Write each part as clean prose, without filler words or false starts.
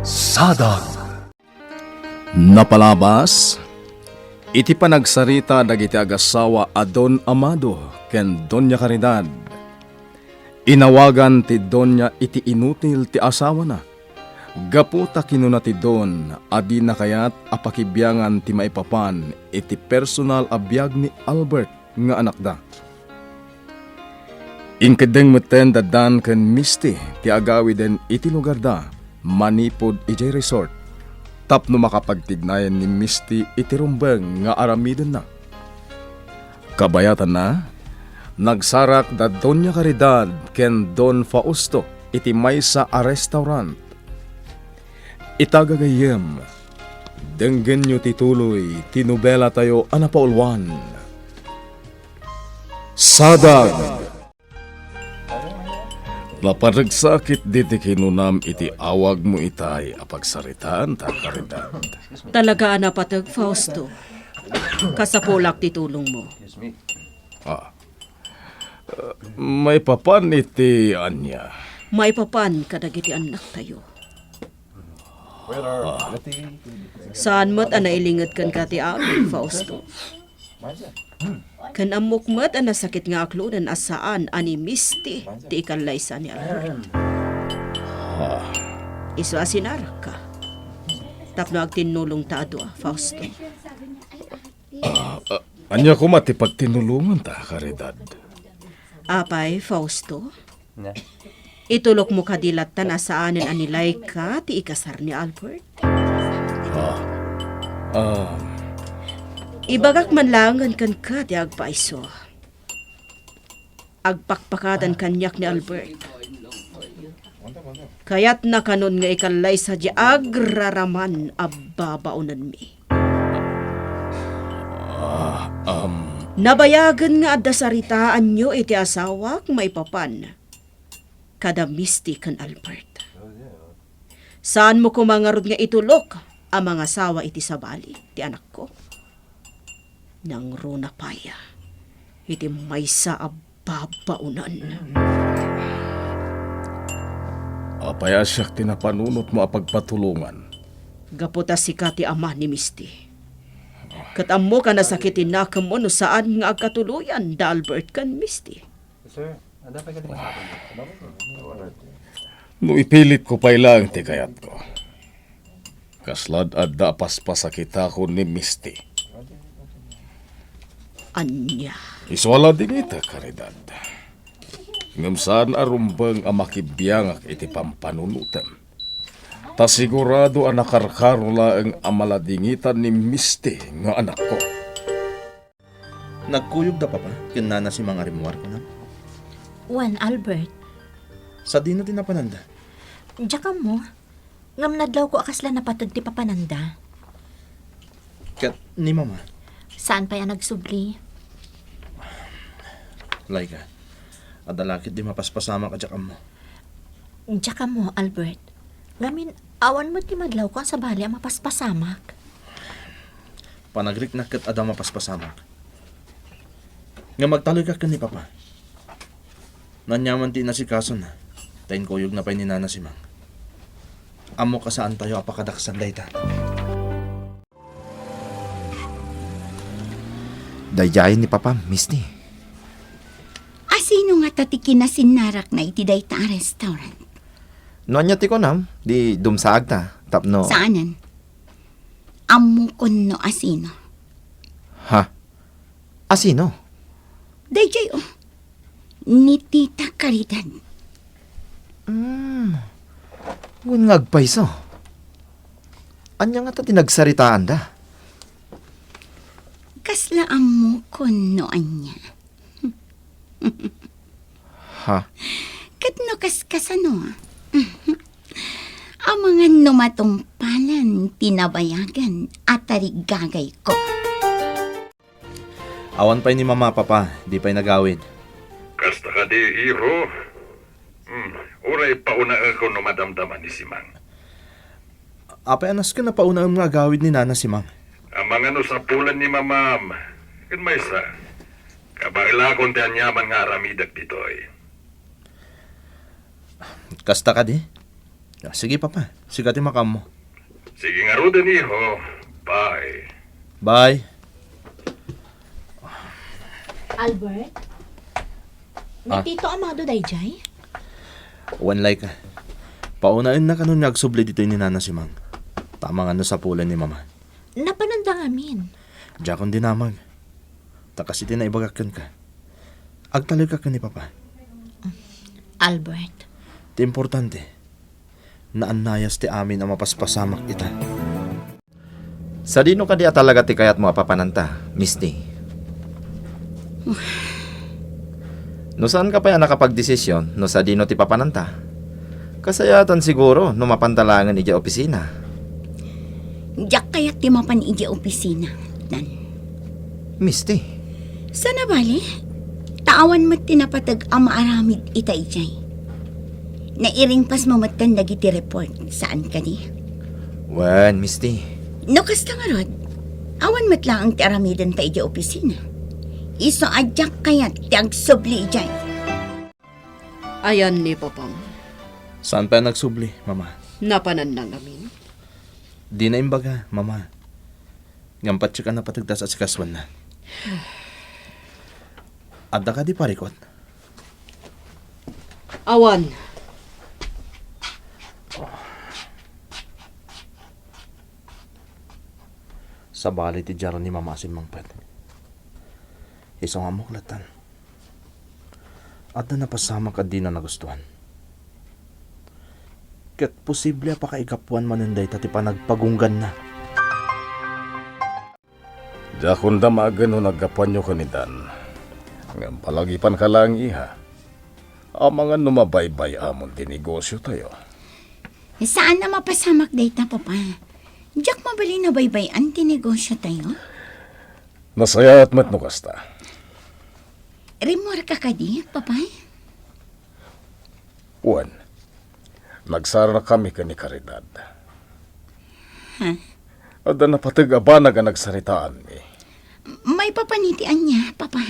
Sadag. Napalabas, iti panagsarita dagiti agasawa a Don Amado ken Doña Caridad. Inawagan ti Doña iti inutil ti asawa na. Gaputa kinuna ti Don, adi na kayat apakibyangan ti maipapan iti personal abiyag ni Albert nga anak da. Inkadeng meten dadan ken Misty ti agawi den iti lugar da, manipod ijay resort. Tapno makapagtignayan ni Misty iti rumbeng nga aramiden na. Kabayatan na, nagsarak da Doña Caridad ken Don Fausto iti maysa a restaurant. Itagagayem, denggen nyo tituloy, tinubela tayo anapaulwan. Sadag! Laparagsakit diti kinunam iti awag mo itay apagsaritaan ta Caridad. Talaga napatag, Fausto. Kasapulak ti tulong mo. May papan iti anya. Maipapan kadagiti anak tayo. Saan mo't anailingat kan ka ti amin, Fausto? Kan amok mo't anasakit nga aklunan asaan ani Misty ti ikalaysa ni Albert. Iso asinarak ka. Tapno agtinulong ta adwa, Fausto. Anya ko matipagtinulungan ta, Caridad. Apay, Fausto? Itulok mo kadilatan asaanin anilay ka ti ikasar ni Albert. Ibagak man langan kan ka ti agpaiso. Agpakpakadan kanyak ni Albert. Kaya't na kanon nga ikalay sa di agraraman abbabaunan mi. Nabayagan nga adda saritaan nyo iti asawak maipapan. Kada Misty kan Albert. Saan mo kumangarod nga itulok ang mga sawa iti sabali, ti anak ko? Nang runa paya, iti maysa ababaunan. Apaya siyak tinapanunot mo apagpatulungan. Gaputa si ka ti ama ni Misty. Katam mo ka nasakitin na kamo no saan nga agkatuluyan da Albert kan Misty. No ipilit ko pa ilang ti kayat ko. Kaslad adda paspasakita ko ni Misty. Anya. Iswala din ita, Caridad. Ngam saan arumbang ang makibiyangak iti pampanunutan. Ta sigurado ang nakarkarula ang amaladingitan ni Misty nga anak ko. Nagkuyog da pa kinana si mga rimuar ko na. Juan Albert, Sa di na din napananda. Diyaka mo, ngam nadlaw ko akasla napatag ti papananda. Kat ni mama, Saan pa yan nagsubli? Laika, adalakit di mapaspasama ka dyan mo. Diyaka mo, Albert. Ngamin, awan mo ti madlaw ko sa bali ang mapaspasamak. Panagrik na kat ada mapaspasamak. Nga magtaloy ka ni papa. Nanyaman ti nasikaso na. Tayin kuyog na pa ni nana si mang. Amo ka saan tayo apakadaksan dayta. Dayjayan ni Papa, Misty. Asino nga tatikin na sinarak na iti dayta ang restaurant? Noan niya ti ko nam, di dumsaag ta, tapno. Saanan? Amo kun no asino. Ha? Asino? Dayjay oh. Ni Tita Caridad. Ngun ngagpaiso. Anya nga ta tinagsaritaan da. Kasla amo kun no anya. Ha? Kat no kaskasano. Ang mga numatungpalan, tinabayagan at tarigagay ko. Awan pa'y ni mama papa, di pa'y nagawid. Kasta ka di, Iro. Uray pauna ako no madamdaman ni Simang. Apay anas ka na pauna ang mga gawid ni nana si mang. Ang mga no sa pulan ni mamam. Kan may sa. Kabaila akong ti anyaman nga aramidag ditoy. Kasta ka di? Sige, Papa. Sigati makam mo. Sige nga ro din, iho. Bye. Bye. Albert? Ah. Ni Tito Amado dayjay? One like ka. Paunain na kanon nagsubli dito ni Nana si Mang. Tama nga no sa pulan ni Mama. Napananda amin. Jakon dinamag. Takas iti na ibagakan ka. Agtaloy ka ni Papa. Albert, Ti importante. Naanayas ti amin ang mapaspasamak ita. Sa dino ka di talaga ti kayat mo papananta, Misty? No saan ka pa yan nakapagdesisyon no sa dino ti papananta? Kasayatan siguro no mapantalangan iti opisina. Jak kayat ti mapan iti opisina. Nan. Misty, Sana bali? Taawan mo't tinapatag ang maaramid ita ijay. Nairing pas mamatan dagiti report. Saan ka di? wan Misty. No kasta nga rod, awan mo't lang ang ti aramidan ta iti opisina. Iso adyak kayat ti agsubli ijay. Ayan ni Papang, Saan pa nagsubli, Mama? napanan na ngamin. Di na imbaga, Mama. Ngampat siya ka na patagdas at sikaswan na. Adda ka di parikot. Awan, Sa bali ti Jaro ni Mama si Mangpet. Isang amuklatan. Adda na pasama ka di na nagustuhan. Kat posible pa ka ikapuan manunday tati pa nagpagunggan na. Jakon damagan no naggapuan nyo kanidan. Ngam palagipan ka lang iha. Ang mga numabaybay amon ti negosyo tayo. Saan na mapasamak data, Papa? Jak mabali na baybayan ti negosyo tayo? Nasaya at mat no kasta. Remor ka ka di, Papa? Uwan, nagsara na kami ka ni Caridad. Ha? Ada na patag abanag ang nagsaritaan mi. May papanitian niya, Papa.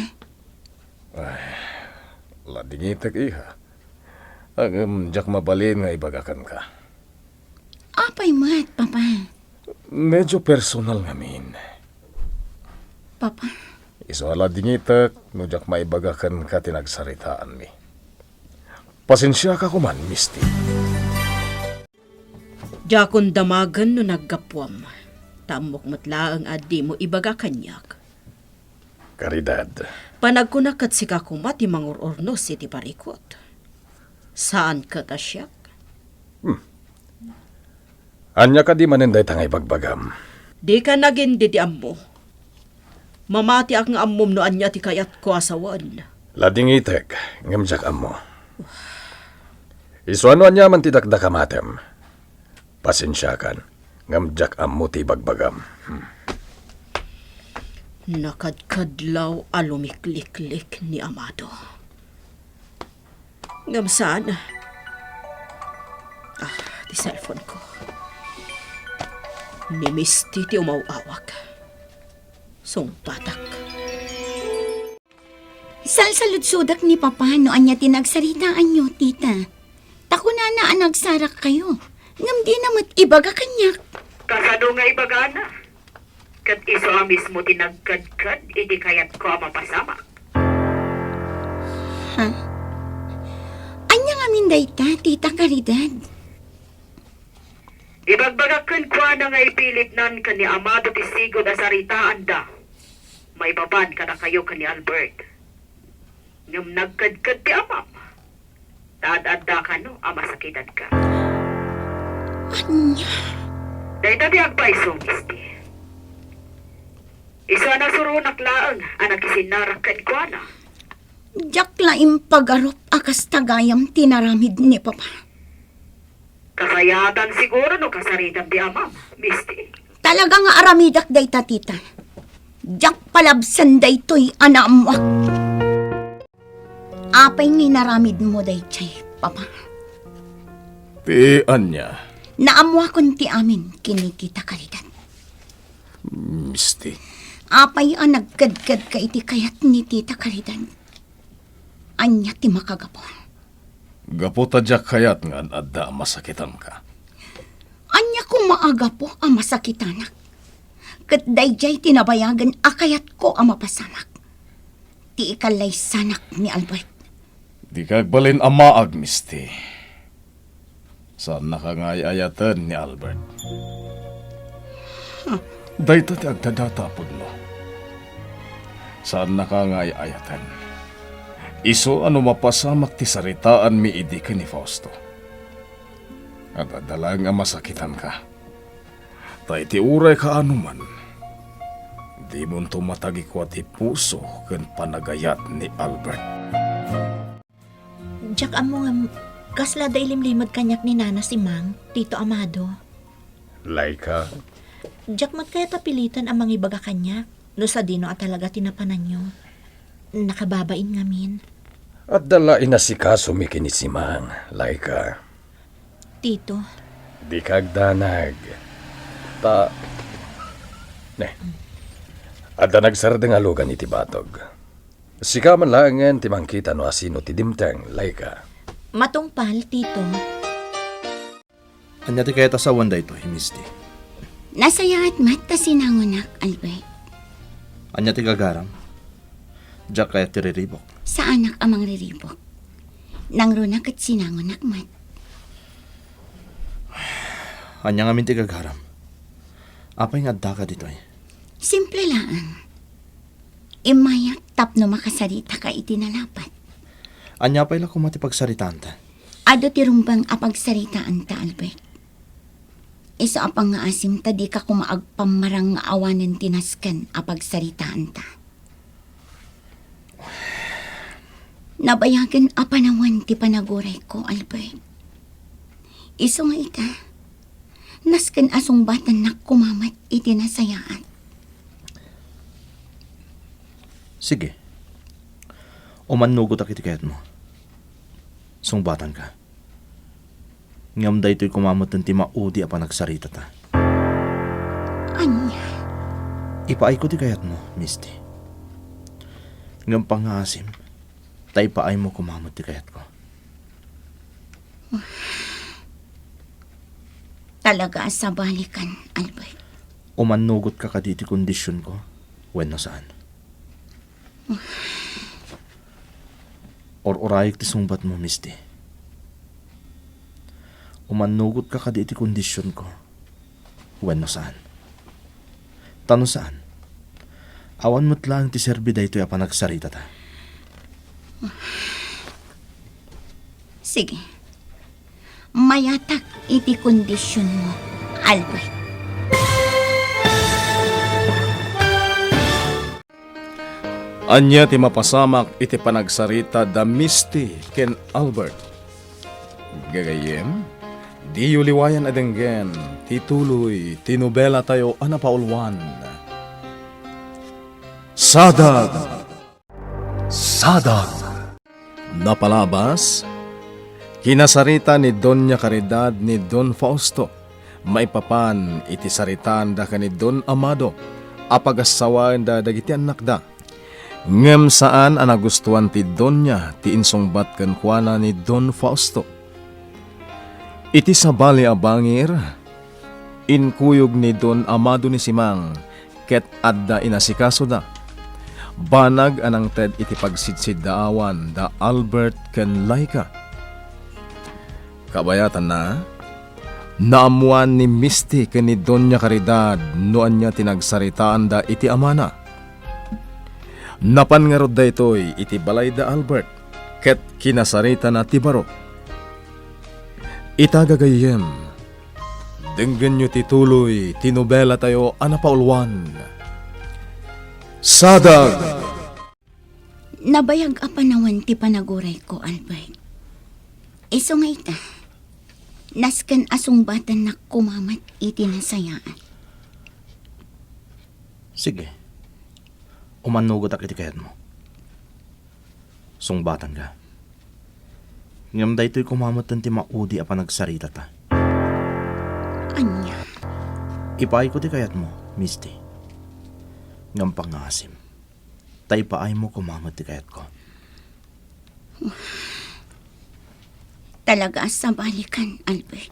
Ladingitek iha. Ang jak mabalin nga ibagakan ka. Apay mat, Papa. Medyo personal ngamin. Papa, Iso ladingitek, no jak maibagakan ka tinagsaritaan mi. Pasensya ka kuman, Misty. Jakon damagan no naggapwam. Tamok matla ang adi mo ibaga kanyak. Caridad, Panagkunakat si kakumat ti mangurornos iti parikot. Saan ka tasyak? anya ka di maninday tangay bagbagam. Di ka naging di ammo. Mamati ang ammom no anya ti kayat ko asawan. Ladingitek, ngam jak amo. Iso ano anya man tidakda kamatem. Pasensya kan, ngam jak amo ti bagbagam. Nakadkadlaw alumikliklik ni Amado. Ngam saan? Di cellphone ko. Ni Misty ti umawawak. Sungpatak. salsaludsudak ni Papa no anya tinagsaritaan nyo, tita. Tako na ang nagsarak kayo. Ngam di namat ibaga kanyak. Kasado nga ibagana. Kat iso ang mismo tinagkadkad, iti kayat ko ang mapasama. Ha? Anya nga minday ta, tita Caridad. Ibagbagakan ko na nga ipilit nan ka ni Amado Tisigo na saritaan da. May baban ka na kayo ka ni Albert. Ngam nagkadkad ti amam. Taadada ka no, amasakitan ka. Anya? Dahil tabi agpaiso, Misty. Isa na surunak laang, anak isinarakan ko na. Diyak laing pagarop akas tagayam tinaramid ni Papa. Kasayatan siguro no kasaritan di amam, Misty. Talaga nga aramidak day ta, tita. Diyak palabsan day to'y anamwak. Apay ni naramid mo day chay, Papa. Ti anya, Naamwakon ti amin kinikita Caridad. Misty. Apay ang nagkadkad ka iti kayat ni Tita Caridad. Anya ti makagapo. Gaputa jak kayat nga adda masakitan ka. Maaga po ang masakitanak. Kat dayjay tinabayagan akayat ko ang mapasamak. Ti ikalay sanak ni Albert. Di kagbalin amaag, Misty. Saan nakangayayatan ni Albert? Dahito ti agtadatapod mo. Saan nakangayayatan? Iso ano mapasamak ti saritaan mi idi ka ni Fausto. At adalang nga masakitan ka. Tay ti uray ka anuman. Di mo tumatagi ko ti puso ken panagayat ni Albert. Jack amo nga kasla da ilimlimad kanyak ni Nana si Mang, Tito Amado. Laika, Jack kaya tapilitan ang mangibaga kanya, no sa dino at talaga tinapanan nyo. Nakababain ngamin. at dala inasikaso mi kinisimang, Laika. Tito, Di kagdanag. Adda nagsardeng alugan iti batog. Sika man langen ti mangkita no asino ti dimteng, Laika. matungpal, Tito. Anya ti kaya tasawan da ito, Misty. Nasayaat mat ta sinangunak, Albert. Anya ti gagaram. Jack kaya ti riribok. Sa anak amang riribok. Nang runak at sinangunak mat. Anya nga min ti gagaram. Apay nga adda ka dito eh. Simple lang. Imayak tapno makasarita ka itinalapat. Anya pa'y lako matipagsaritaan ta. Ado ti rumbang apagsaritaan ta, Albert. Isa apang nga asim ta di ka kumaagpamarang nga awanan tinaskan apagsaritaan ta. Nabayagan apanawan ti panaguray ko, Albert. Iso nga ita, naskan asong batan na kumamat itinasayaan. Sige. Umanugot ak itikayat mo. Sungbatan ka. Ngam da ito'y kumamot ng timaudi apa nagsarita ta. Anya, Ipaay ko ti kayat mo, Misty. Ngam pangasim, tay paay mo kumamot ti kayat ko. talaga sa balikan, Albert. Umanugot ka kaditi kondisyon ko, when na saan. Or orayik ti sungbat mo, Misty. Umanugot ka kaditi kondisyon ko, when na saan. Tano saan? Awan mo't lang ti serbi da ito ya panagsarita ta. Sige. Mayatak iti kondisyon mo, Albert. Anya ti mapasamak iti panagsarita da Misty ken Albert. Gagayem, di yuliwayan adenggen, tituloy, tinobela tayo anapaulwan. Sadag! Sadag! Napalabas, kinasarita ni Doña Caridad ni Don Fausto, maipapan iti saritaan da ka ni Don Amado, apagasawan da dagiti anak da. Ngem saan ang nagustuhan ti Donya ti insungbat ken kuana ni Don Fausto. Iti sabali a bangir, inkuyog ni Don Amado ni Simang, ket adda inasikaso da. Banag anang ted iti pagsidsid daawan da Albert ken Laika. Kabayatan na, naamuan ni Misty ken ni Doña Caridad noan niya tinagsaritaan da iti amana. Napan nga rod da ito'y iti balay da Albert, ket kinasarita na ti baro. Itagagayem, denggen nyo tituloy, tinobela tayo anapaulwan. Sadag! Nabayag apanawan ti panaguray ko, Albert. Iso nga ita, naskan asungbatan na kumamat iti nasayaan. Sige. Umanugot ak iti kayat mo. Sungbatan ka. Ngam da ito'y kumamot ng timaudi a panagsarita ta. Anya, Ipaay ko ti kayat mo, Misty. Ngam pangasim. Tay paay mo kumamot ti kayat ko. talaga sa balikan, Albert.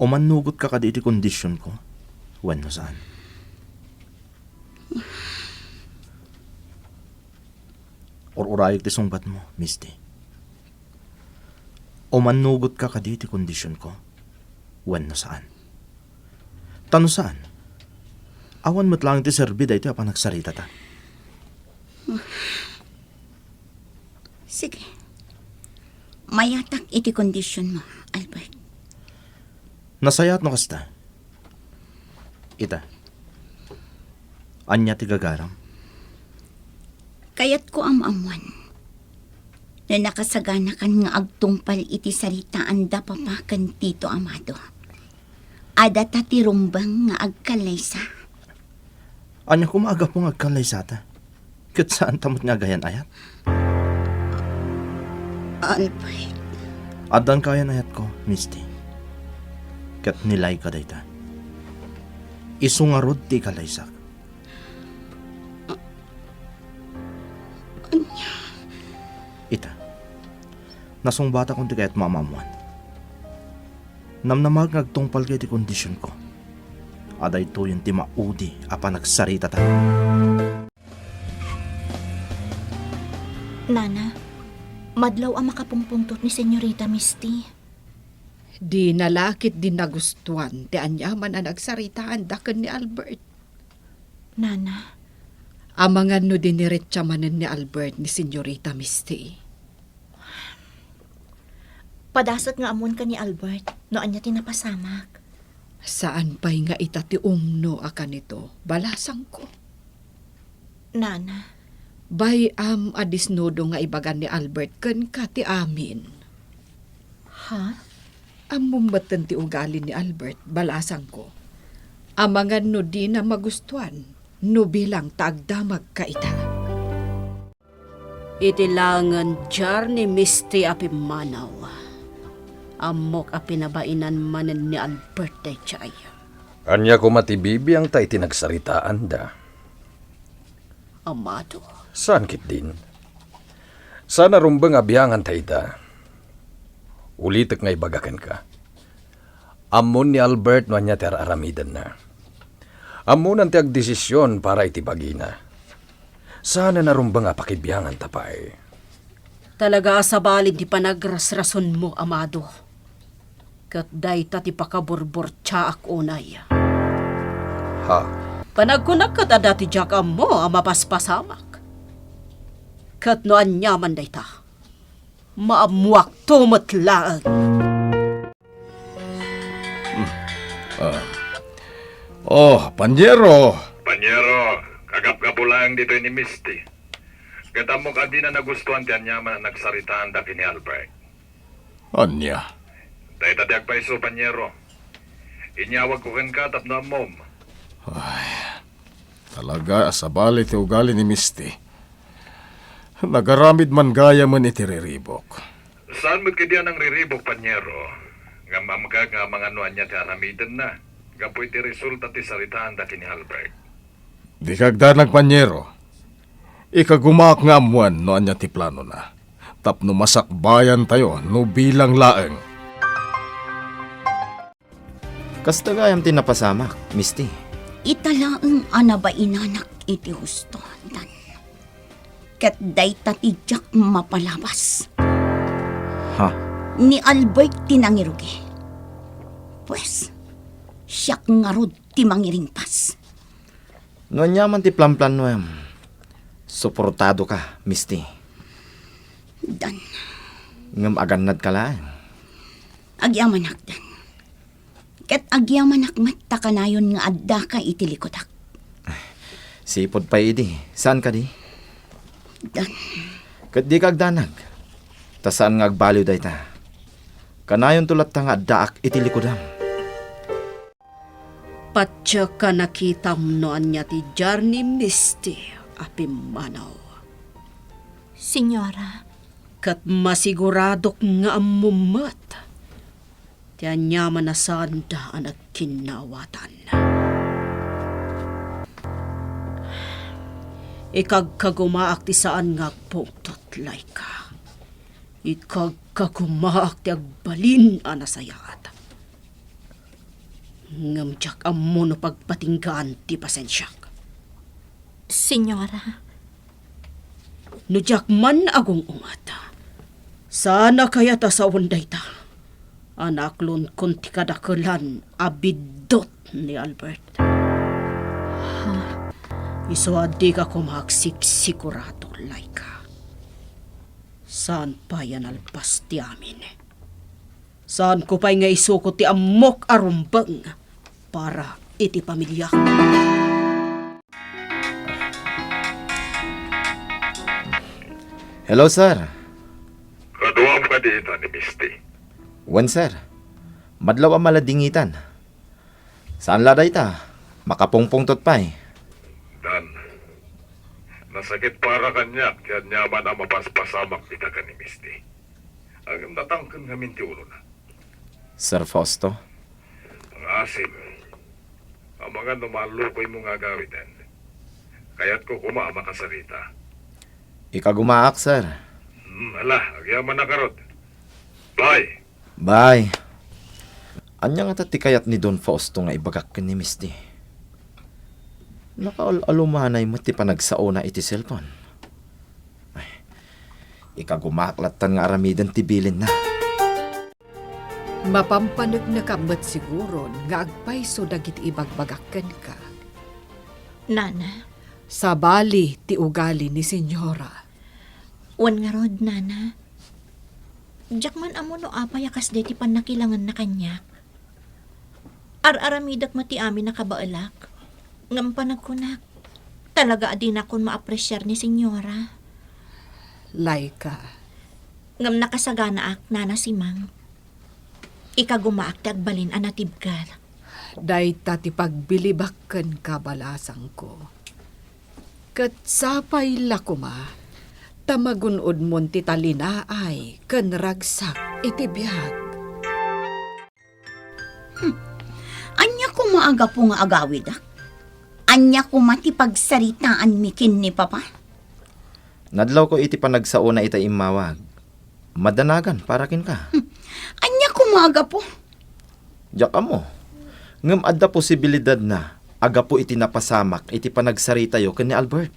O manugot ka kadi iti kondisyon ko? When no saan? Or urayag ti sungbat mo, Misty. O manugot ka kadi iti kondisyon ko? When no saan? Tano saan? Awan mo't lang iti serbida iti apa nagsarita ta. Sige. Mayatak iti kondisyon mo, Albert. Nasayat no kasta. Ita. Anya ti gagaram. Kayat ko amamuan na nakasagana kan nga agtungpal iti saritaan da papakan Tito Amado. Ada ta ti rumbang nga agkalaysa. Anya kumaga po nga agkalay sa ta. Kat saan tamot nga gayan ayat? Albert, Adan kayan ayat ko, Misty. Kat nilay ka dayta. Isungarod ti kalaysak. Ita. Nasong bata kong ti kayat mamamuan. Namnamag ngagtungpal kayo ti kondisyon ko. Aday to yung ti maudi apa nagsarita ta. Nana, madlaw ang makapungpungtot ni Senyorita Misty. Di nalakit din nagustuhan ti anyaman ang nagsaritaan daken ni Albert. Nana, Amangan no diniretsyamanan ni Albert ni Senyorita Misty. padasat nga amon ka ni Albert, no anya tinapasamak. Saan pa'y nga itati umno akan ito, balasang ko. Nana, Bay adisnodo nga ibagan ni Albert ken kati amin. ha? Amumbatan ti ugali ni Albert, balasang ko. Amangan no di na magustuhan, no bilang tagdamag ka ita. Itilangan jar ni Misty apimanaw. Amok apinabainan manen ni Albert day chay. Anya ko matibibi ang tay tinagsaritaan da. Amado. Saan kit din? Sana rumbang abiyangan tay da. Ulitek nga ibagakan ka. Amon ni Albert no anya ter aramidan na. Amon ang tiag desisyon para itibagina. Sana narumbang apakibiyangan tapay. Talaga sa balid di panagrasrason mo, Amado. Kat day ti pakaburbor tsaak unay. Ha? Panagkunak kat adati jakam mo mapaspasamak. Kat no anyaman day ta. Maamuak tumatlaan. Oh, Panyero! Panyero, kagap-gapulang dito ni Misty. Katamo ka di na nagustuhan ti anyaman na nagsaritaan da kini Albert. Anya? Dahil tati agpaiso, Panyero. Inyawag ko ken ka tapno mom. Talaga asabali ti ugali ni Misty. Nagaramid man gaya man iti riribok. Saan mo't kadiyan ang riribok, Panyero? Nga mamka nga mga nuan niya ti aramidan na. Gapoy ti resulta ti saritaan da kini Albert. Di kagdanag, Panyero. Ikagumak nga amuan no anya ti plano na. Tapno masakbayan tayo no bilang laeng. Kasta gayam tinapasamak, Misty. Italaang ana ba inanak iti husto, Dan. Kat day tatidyak mapalabas. Ha? Ni Albert tinangirugi. Pues, siyak ngarod ti mangiringpas. No nyaman ti plan-plan no em. Suportado ka, Misty. Dan, Ngam aganad ka lang. agyaman Dan. Kat agyaman matta kanayon nga adda ka itilikotak. Sipod pa idi. Saan ka di? Dan, Kat di kagdanag. Ta saan nga agbaliw day ta. Kanayon tulat ta nga daak itilikodam. Patya ka nakitam no anya ti jar ni Misty apimanaw. Senyora, Kat masiguradok nga amumat. Ti anyaman na sanda ang nagkinawatan. Ikagkagumaak ti saan nga puktot layka. Ikagkagumaak ti agbalin anasayat. Ngamjak amo no pagpatinggaan ti pasensyak. Senyora, Nujak man agong ungata. Sana kaya ta sa wanday ta. Anaklon kun ti kadakalan abidot ni Albert. Iso adi ka kumahaksik sigurado, Laika. Saan pa yan alpas ti amin? Saan ko pa'y nga isuko ti amok arumbang para iti pamilya ko? Hello, sir. Kaduam ka dito ni Misty. Wen, sir. Madlaw ang maladingitan. Saan laday ta? Makapungpungtot pa eh. Dan, nasakit para kanyak, kaya nyaman ang mapaspasamak kita ka ni Misty. Ang natangkan ngamin ti ulo na. Sir Fausto? Ang asim, ang mga numalukoy mo nga gawitan. Kaya't ko kuma makasarita. Ikagumaak, sir. Ala, agyaman na karot. Bye! Bye. Anya nga tatikayat ni Don Fausto nga ibagak ka ni Misty. Nakaalumanay mo ti panagsaona iti cellphone. Ay, ikagumaklatan nga aramidan ti bilin na. Mapampanag na kamat siguro nga agpayso dagit ibagbagakken ka. Nana, Sa bali ti ugali ni Senyora. wan nga rod, Nana. Diyak man amo no apay akas deti panakilangan na kanya. Ar-aramidak mati amin nakabaalak. Ngam panagkunak. Talaga adi na kon maapresyar ni Senyora. Laika, Ngam nakasagana ak, Nana si Mang. Ikagumaak ti agbalin anatibkar. day ti pagbilibakken kabalasang ko. Kat sapay lakuma, tamagunod mon ti talinaay, ken ragsak iti biyag. Anya ko maaga po nga agawid ah. Anya ko mati pagsaritaan mikin ni Papa. Nadlaw ko iti panagsaona ita imawag. Madanagan para kin ka. Anya ko maaga po. Diyak mo. Ngam adda posibilidad na aga po iti napasamak iti panagsarita yo ken ni Albert.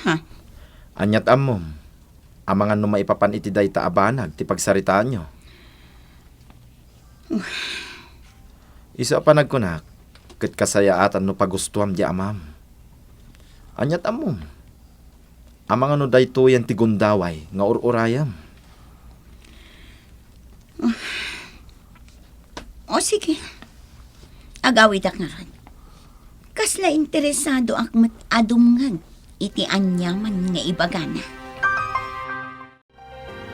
Ha? Anyat amom. Amangan no maipapan iti dayta abanag ti pagsaritaan nyo. Isa pa nagkunak, ket kasayaatan no pagustuham di amam. Anyat amom. Amangan no daytoyan ti gundaway nga ururayam. O sige. Agawid ak nga ran. Kasla interesado ak adumngag iti anyaman nga ibagana.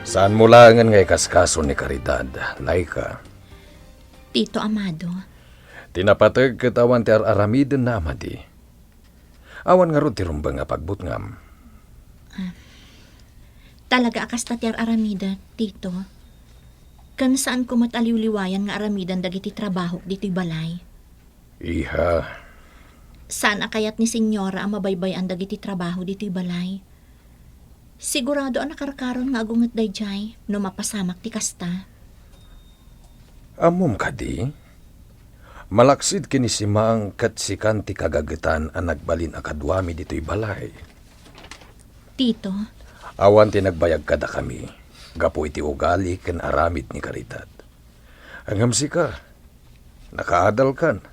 Saan mo langan nga ikaskaso ni Caridad, Laika? Tito Amado, Tinapatag katawan ti aramiden na amadi. Awan nga ro ti rumbang nga pagbutngam. talaga akas tatyar aramida, Tito. Kan saan ko mataliwliwayan nga aramidan dagiti trabaho dito'y balay. Iha, Saan akayat ni Senyora ang mabaybayan dagiti trabaho dito'y balay. Sigurado ang nakarkaron nga agungat dayjay no mapasamak ti kasta. amom kadi. Malaksid kini si Maang kat si Kanti kagagitan ang nagbalin akadwami dito'y balay. Tito, Awan ti nagbayag kada kami. Gapo iti ugali ken aramid ni Caridad. Angam si ka. Nakaadal kan.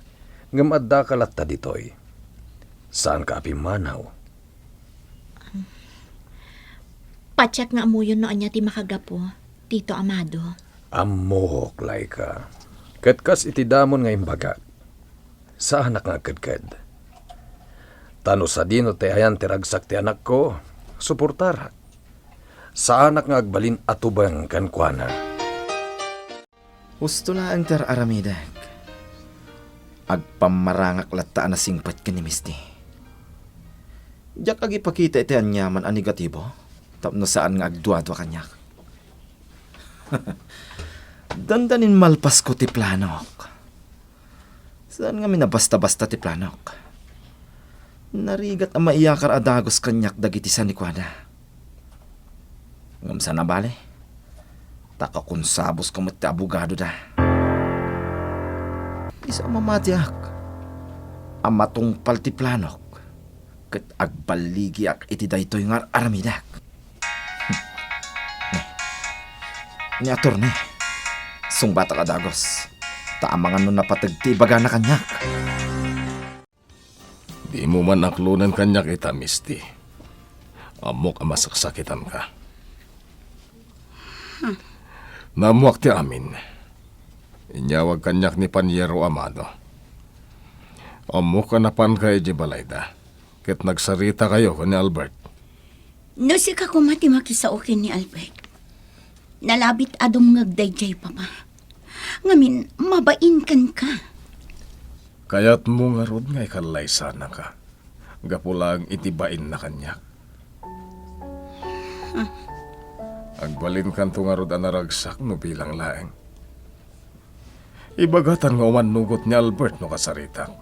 Ngam adda kalatta ditoy. Saan ka apimanaw? patsyak nga amuyon no anya ti makagapo, Tito Amado. Amohok, Laika. Katkas iti damon nga imbaga. Saan nga kadkad? Tano sa dino te ayan ti ragsak ti anak ko. Suportar. Saan nga agbalin atubang kan kuana. Gusto na ang ter aramidag. Agpamarangak lataan na singpat ka ni Misty. Diyak ag ipakita iti anyaman ang negatibo. Tapno saan nga agduadwa kanyak. Dandanin malpas ko ti planok. Saan nga minabasta-basta ti planok? Narigat ang maiyakar adagos kanyak dagiti sa nikwada. Ngam sana bale? Taka kung sabos kamot ti abogado da. Isa mamadyak. Ang matungpal ti planok. Kat agbaligi ak iti daytoy nga aramidak. Ni ator ni. Sungbata ka dagos. Taamang ano napatag ti baga na kanyak. Di mo man aklunan kanyak ita, Misty. Amok ang masaksakitan ka. Namuak ti amin. Inyawag kanyak ni Panyero Amado. Amok ka napan kay Jibalayda. Ket nagsarita kayo ni Albert. No si ka kumati makisaukin ni Albert. Nalabit adong ngagdayjay papa. Ngamin, mabain kan ka. Kaya't mo nga rod nga'y kalay sana ka. Gapulang itibain na kanyak. Agbalin kan to nga rod anaragsak no bilang laeng. Ibagatan nga umanugot ni Albert no kasaritak.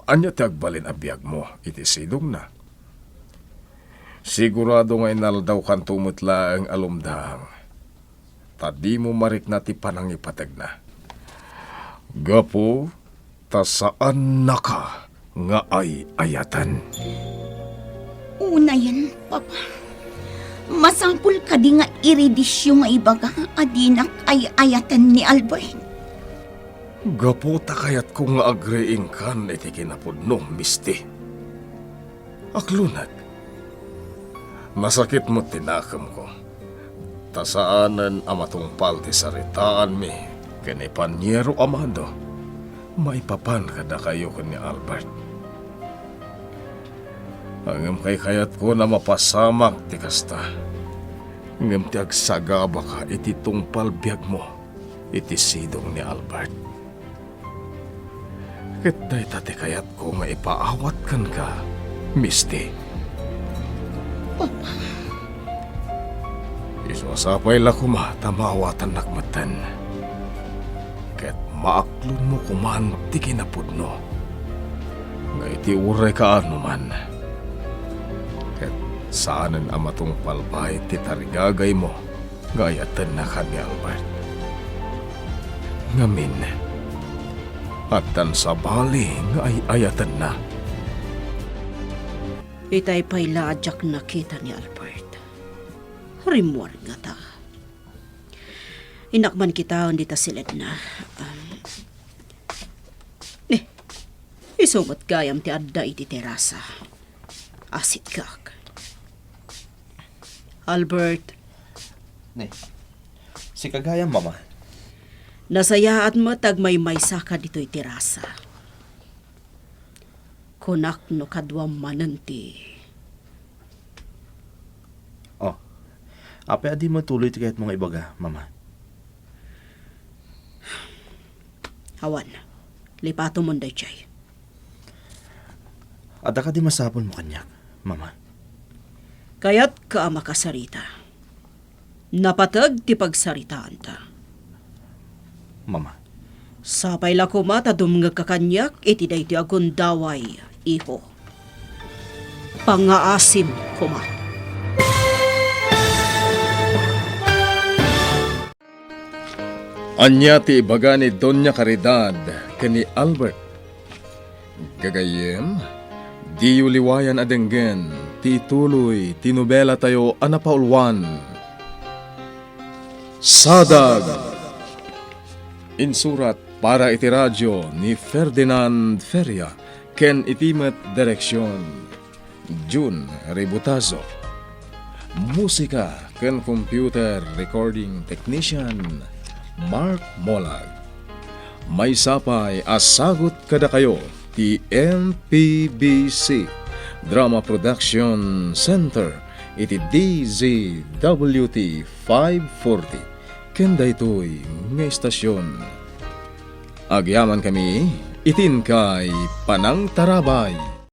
Anya ti agbalin abiyag mo, iti sidong na. Sigurado nga inaldaw kan tumutla ang alumdahang. Tadi mo marik na ti panangipatag na. Gapo, ta saan na ka nga ay ayatan? Una yan, papa. Masampul ka di nga iridisyo nga ibaga adinak ay ayatan ni Albert. Gapo ta kayat ko nga agreeing kan iti kinapudno, Misty. Aklunat. Masakit mo tinakam ko. Tasaanan amatungpal ti saritaan mi kani Panyero Amado. Maipapan kada kayo ni Albert. Hangam kay kayat ko na mapasamak ti kasta. Hangam ti agsagaba ka iti tungpal biyag mo iti sidong ni Albert. Kitay tate kayat ko nga ipaawat kan ka, Misty. Isusapay la kuma tamawatan nakmatan. Ket maaklon mo kuman ti kinapudno. Nga iti uray ka ano man. Ket saanan amatong palbay ti tarigagay mo. Gayatan na ka ni Albert. Ngamin. At tan sa bali nga ay ayatan na. Itay pa'y laadyak nakita ni Albert. Rimwar nga ta. Inakman kita hindi ta silid na. Isungot gayam ti adda iti terasa. Asit kak. Albert, Ne, si kagayam, mama. nasayaat mo tagmay maysa ka dito'y terasa. Kunak no kadwam mananti. Oh, ape adi mo tuloy ti kahit mga ibaga, mama. Awan, lipato mo day chay. Ada ka di masapon mo kanyak, mama. Kaya't ka makasarita. Napatag ti pagsaritaan ta. Mama. Sapay la kumata dumngag kakanyak iti day ti agundaway, iho. Pangaasim kuma. Anya ti ibaga ni Doña Caridad kani Albert. Gagayem, di uliwayan adenggen, ti tuloy, tinubela tayo anapaulwan. Sadag! Insurat para iti radyo ni Ferdinand Feria, ken itimet direksyon, June Ributazo. Musika ken computer recording technician, Mark Molag. May sapay asagot kada kayo ti MPBC Drama Production Center iti DZWT 540 ken daytoy nga istasyon. Agyaman kami itin kay Panang Tarabay.